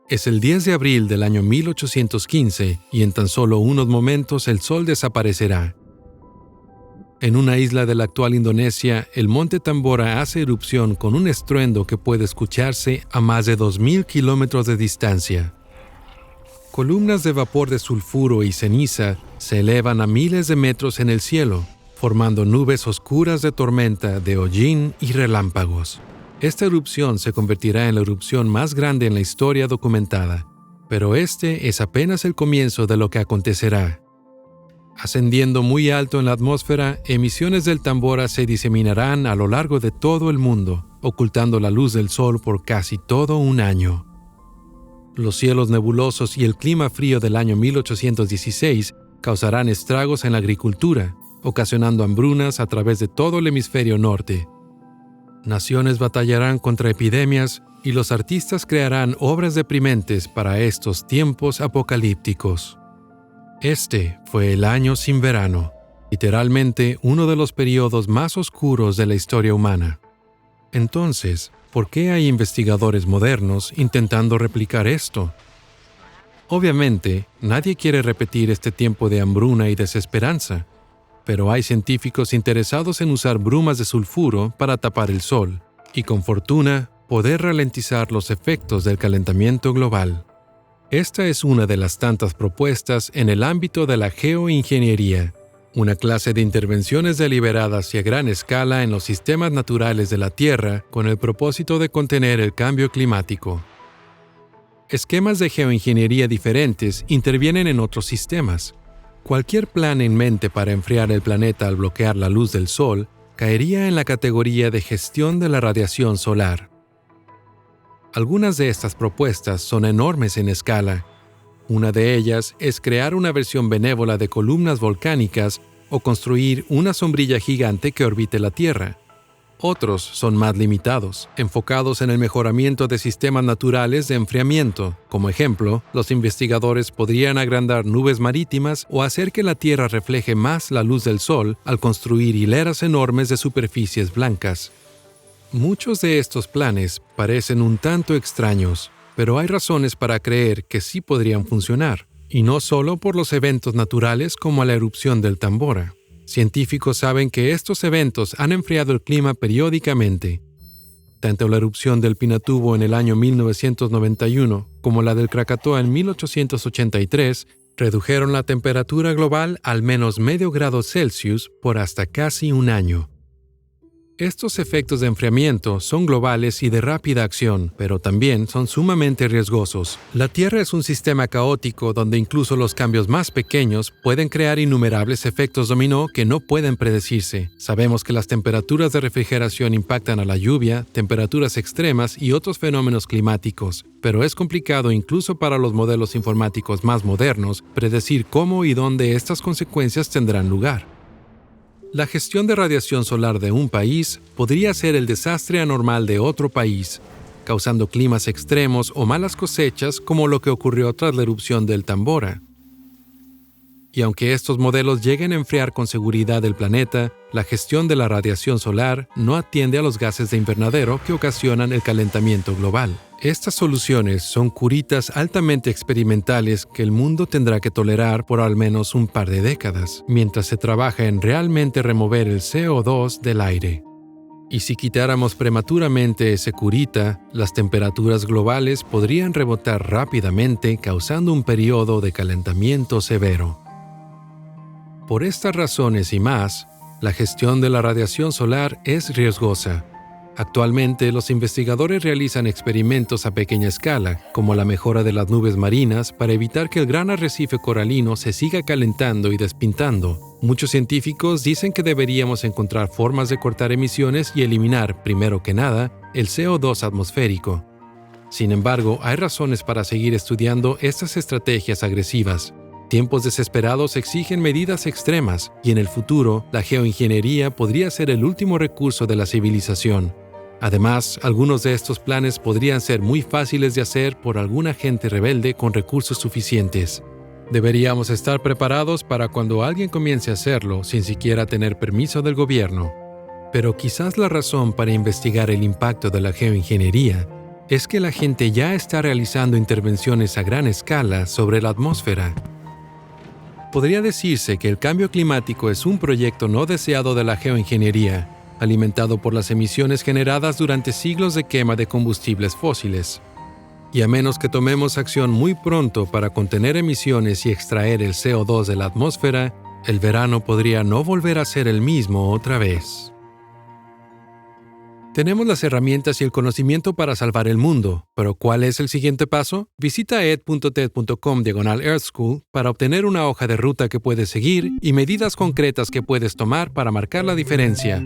Es el 10 de abril del año 1815 y en tan solo unos momentos el sol desaparecerá. En una isla de la actual Indonesia, el monte Tambora hace erupción con un estruendo que puede escucharse a más de 2.000 kilómetros de distancia. Columnas de vapor de sulfuro y ceniza se elevan a miles de metros en el cielo, formando nubes oscuras de tormenta, de hollín y relámpagos. Esta erupción se convertirá en la erupción más grande en la historia documentada, pero este es apenas el comienzo de lo que acontecerá. Ascendiendo muy alto en la atmósfera, emisiones del Tambora se diseminarán a lo largo de todo el mundo, ocultando la luz del sol por casi todo un año. Los cielos nebulosos y el clima frío del año 1816 causarán estragos en la agricultura, ocasionando hambrunas a través de todo el hemisferio norte. Naciones batallarán contra epidemias y los artistas crearán obras deprimentes para estos tiempos apocalípticos. Este fue el año sin verano, literalmente uno de los periodos más oscuros de la historia humana. Entonces, ¿por qué hay investigadores modernos intentando replicar esto? Obviamente, nadie quiere repetir este tiempo de hambruna y desesperanza, pero hay científicos interesados en usar brumas de sulfuro para tapar el sol y, con fortuna, poder ralentizar los efectos del calentamiento global. Esta es una de las tantas propuestas en el ámbito de la geoingeniería, una clase de intervenciones deliberadas y a gran escala en los sistemas naturales de la Tierra con el propósito de contener el cambio climático. Esquemas de geoingeniería diferentes intervienen en otros sistemas. Cualquier plan en mente para enfriar el planeta al bloquear la luz del sol caería en la categoría de gestión de la radiación solar. Algunas de estas propuestas son enormes en escala. Una de ellas es crear una versión benévola de columnas volcánicas o construir una sombrilla gigante que orbite la Tierra. Otros son más limitados, enfocados en el mejoramiento de sistemas naturales de enfriamiento. Como ejemplo, los investigadores podrían agrandar nubes marítimas o hacer que la Tierra refleje más la luz del sol al construir hileras enormes de superficies blancas. Muchos de estos planes parecen un tanto extraños, pero hay razones para creer que sí podrían funcionar, y no solo por los eventos naturales como la erupción del Tambora. Científicos saben que estos eventos han enfriado el clima periódicamente. Tanto la erupción del Pinatubo en el año 1991 como la del Krakatoa en 1883 redujeron la temperatura global al menos medio grado Celsius por hasta casi un año. Estos efectos de enfriamiento son globales y de rápida acción, pero también son sumamente riesgosos. La Tierra es un sistema caótico donde incluso los cambios más pequeños pueden crear innumerables efectos dominó que no pueden predecirse. Sabemos que las temperaturas de refrigeración impactan a la lluvia, temperaturas extremas y otros fenómenos climáticos, pero es complicado incluso para los modelos informáticos más modernos predecir cómo y dónde estas consecuencias tendrán lugar. La gestión de radiación solar de un país podría ser el desastre anormal de otro país, causando climas extremos o malas cosechas como lo que ocurrió tras la erupción del Tambora. Y aunque estos modelos lleguen a enfriar con seguridad el planeta, la gestión de la radiación solar no atiende a los gases de invernadero que ocasionan el calentamiento global. Estas soluciones son curitas altamente experimentales que el mundo tendrá que tolerar por al menos un par de décadas, mientras se trabaja en realmente remover el CO2 del aire. Y si quitáramos prematuramente ese curita, las temperaturas globales podrían rebotar rápidamente, causando un periodo de calentamiento severo. Por estas razones y más, la gestión de la radiación solar es riesgosa. Actualmente, los investigadores realizan experimentos a pequeña escala, como la mejora de las nubes marinas, para evitar que el gran arrecife coralino se siga calentando y despintando. Muchos científicos dicen que deberíamos encontrar formas de cortar emisiones y eliminar, primero que nada, el CO2 atmosférico. Sin embargo, hay razones para seguir estudiando estas estrategias agresivas. Tiempos desesperados exigen medidas extremas, y en el futuro, la geoingeniería podría ser el último recurso de la civilización. Además, algunos de estos planes podrían ser muy fáciles de hacer por algún agente rebelde con recursos suficientes. Deberíamos estar preparados para cuando alguien comience a hacerlo sin siquiera tener permiso del gobierno. Pero quizás la razón para investigar el impacto de la geoingeniería es que la gente ya está realizando intervenciones a gran escala sobre la atmósfera. Podría decirse que el cambio climático es un proyecto no deseado de la geoingeniería, alimentado por las emisiones generadas durante siglos de quema de combustibles fósiles. Y a menos que tomemos acción muy pronto para contener emisiones y extraer el CO2 de la atmósfera, el verano podría no volver a ser el mismo otra vez. Tenemos las herramientas y el conocimiento para salvar el mundo, pero ¿cuál es el siguiente paso? Visita ed.ted.com/earthschool para obtener una hoja de ruta que puedes seguir y medidas concretas que puedes tomar para marcar la diferencia.